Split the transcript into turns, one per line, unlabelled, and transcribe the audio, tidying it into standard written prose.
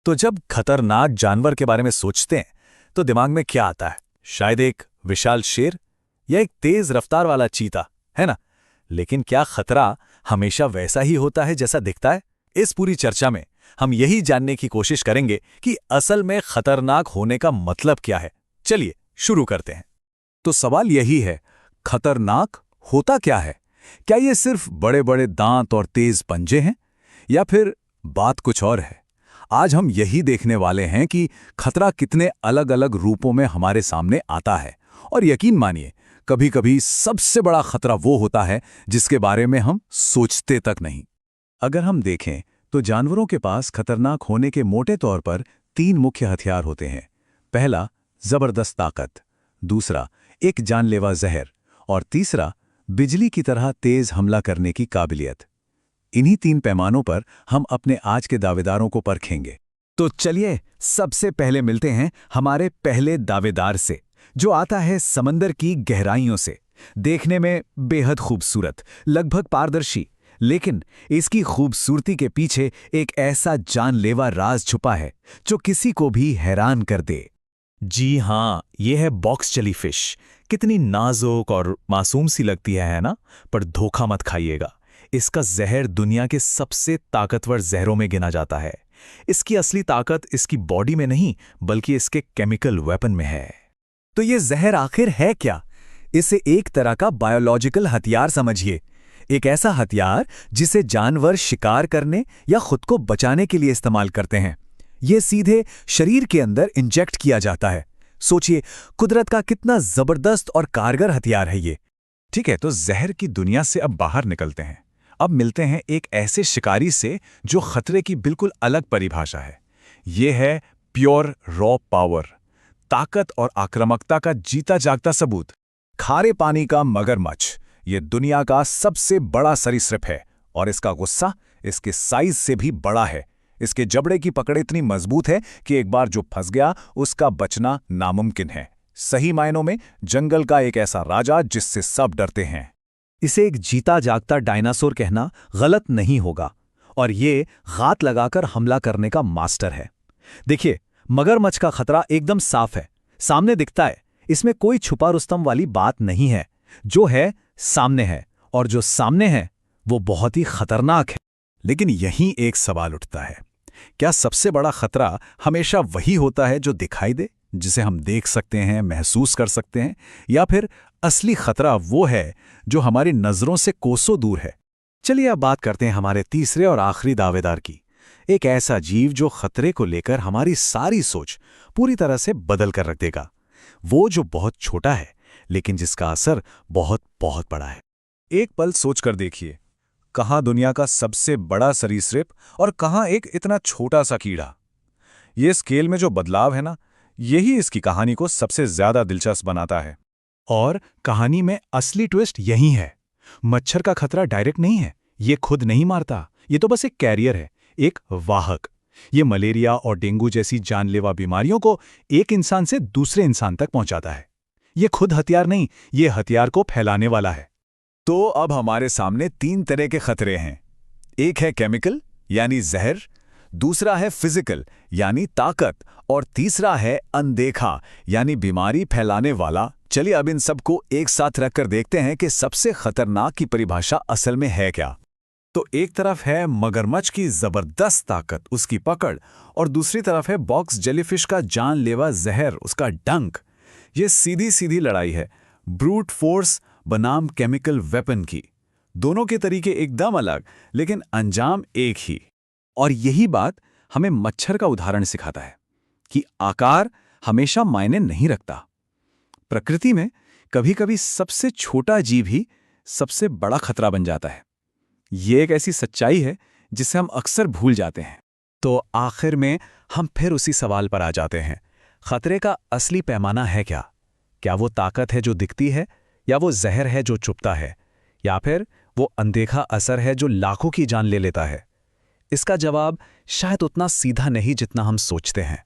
तो जब खतरनाक जानवर के बारे में सोचते हैं तो दिमाग में क्या आता है? शायद एक विशाल शेर या एक तेज रफ्तार वाला चीता, है ना? लेकिन क्या खतरा हमेशा वैसा ही होता है जैसा दिखता है? इस पूरी चर्चा में हम यही जानने की कोशिश करेंगे कि असल में खतरनाक होने का मतलब क्या है। चलिए शुरू करते हैं। तो सवाल यही है, खतरनाक होता क्या है? क्या ये सिर्फ बड़े बड़े दांत और तेज पंजे हैं, या फिर बात कुछ और है? आज हम यही देखने वाले हैं कि खतरा कितने अलग अलग रूपों में हमारे सामने आता है। और यकीन मानिए, कभी कभी सबसे बड़ा खतरा वो होता है जिसके बारे में हम सोचते तक नहीं। अगर हम देखें तो जानवरों के पास खतरनाक होने के मोटे तौर पर 3 मुख्य हथियार होते हैं। पहला, जबरदस्त ताकत। दूसरा, एक जानलेवा जहर। और तीसरा, बिजली की तरह तेज हमला करने की काबिलियत। इन्हीं 3 पैमानों पर हम अपने आज के दावेदारों को परखेंगे। तो चलिए सबसे पहले मिलते हैं हमारे पहले दावेदार से, जो आता है समंदर की गहराइयों से। देखने में बेहद खूबसूरत, लगभग पारदर्शी, लेकिन इसकी खूबसूरती के पीछे एक ऐसा जानलेवा राज छुपा है जो किसी को भी हैरान कर दे। जी हाँ, यह है बॉक्स जेलीफिश। कितनी नाजुक और मासूम सी लगती है ना? पर धोखा मत खाइएगा, इसका जहर दुनिया के सबसे ताकतवर जहरों में गिना जाता है। इसकी असली ताकत इसकी बॉडी में नहीं, बल्कि इसके केमिकल वेपन में है। तो ये जहर आखिर है क्या? इसे एक तरह का बायोलॉजिकल हथियार समझिए। एक ऐसा हथियार जिसे जानवर शिकार करने या खुद को बचाने के लिए इस्तेमाल करते हैं। ये सीधे शरीर के अंदर इंजेक्ट किया जाता है। सोचिए, कुदरत का कितना जबरदस्त और कारगर हथियार है ये। ठीक है, तो जहर की दुनिया से अब बाहर निकलते हैं। अब मिलते हैं एक ऐसे शिकारी से जो खतरे की बिल्कुल अलग परिभाषा है। ये है प्योर रॉ पावर, ताकत और आक्रामकता का जीता जागता सबूत। खारे पानी का मगरमच्छ ये दुनिया का सबसे बड़ा सरीसृप है, और इसका गुस्सा इसके साइज से भी बड़ा है। इसके जबड़े की पकड़ इतनी मजबूत है कि एक बार जो फंस गया उसका बचना नामुमकिन है। सही मायनों में जंगल का एक ऐसा राजा जिससे सब डरते हैं। इसे एक जीता जागता डायनासोर कहना गलत नहीं होगा, और ये घात लगाकर हमला करने का मास्टर है। देखिए, मगरमच्छ का खतरा एकदम साफ है, सामने दिखता है। इसमें कोई छुपा रुस्तम वाली बात नहीं है। जो है सामने है, और जो सामने है वो बहुत ही खतरनाक है। लेकिन यहीं एक सवाल उठता है, क्या सबसे बड़ा खतरा हमेशा वही होता है जो दिखाई दे, जिसे हम देख सकते हैं, महसूस कर सकते हैं, या फिर असली खतरा वो है जो हमारी नजरों से कोसों दूर है? चलिए अब बात करते हैं हमारे तीसरे और आखिरी दावेदार की। एक ऐसा जीव जो खतरे को लेकर हमारी सारी सोच पूरी तरह से बदल कर रख देगा। वो जो बहुत छोटा है, लेकिन जिसका असर बहुत बहुत बड़ा है। एक पल सोचकर देखिए, कहाँ दुनिया का सबसे बड़ा सरीसृप और कहाँ एक इतना छोटा सा कीड़ा। ये स्केल में जो बदलाव है ना, यही इसकी कहानी को सबसे ज्यादा दिलचस्प बनाता है। और कहानी में असली ट्विस्ट यही है। मच्छर का खतरा डायरेक्ट नहीं है, ये खुद नहीं मारता, ये तो बस एक कैरियर है, एक वाहक। ये मलेरिया और डेंगू जैसी जानलेवा बीमारियों को एक इंसान से दूसरे इंसान तक पहुंचाता है। ये खुद हथियार नहीं, ये हथियार को फैलाने वाला है। तो अब हमारे सामने 3 तरह के खतरे हैं। एक है केमिकल यानी जहर, दूसरा है फिजिकल यानी ताकत, और तीसरा है अनदेखा यानी बीमारी फैलाने वाला। चलिए अब इन सबको एक साथ रखकर देखते हैं कि सबसे खतरनाक की परिभाषा असल में है क्या। तो एक तरफ है मगरमच्छ की जबरदस्त ताकत, उसकी पकड़, और दूसरी तरफ है बॉक्स जेलीफिश का जानलेवा जहर, उसका डंक। ये सीधी सीधी लड़ाई है, ब्रूट फोर्स बनाम केमिकल वेपन की। दोनों के तरीके एकदम अलग, लेकिन अंजाम एक ही। और यही बात हमें मच्छर का उदाहरण सिखाता है कि आकार हमेशा मायने नहीं रखता। प्रकृति में कभी कभी सबसे छोटा जीव ही सबसे बड़ा खतरा बन जाता है। ये एक ऐसी सच्चाई है जिसे हम अक्सर भूल जाते हैं। तो आखिर में हम फिर उसी सवाल पर आ जाते हैं, खतरे का असली पैमाना है क्या? क्या वो ताकत है जो दिखती है, या वो जहर है जो चुभता है, या फिर वो अनदेखा असर है जो लाखों की जान ले लेता है? इसका जवाब शायद उतना सीधा नहीं जितना हम सोचते हैं।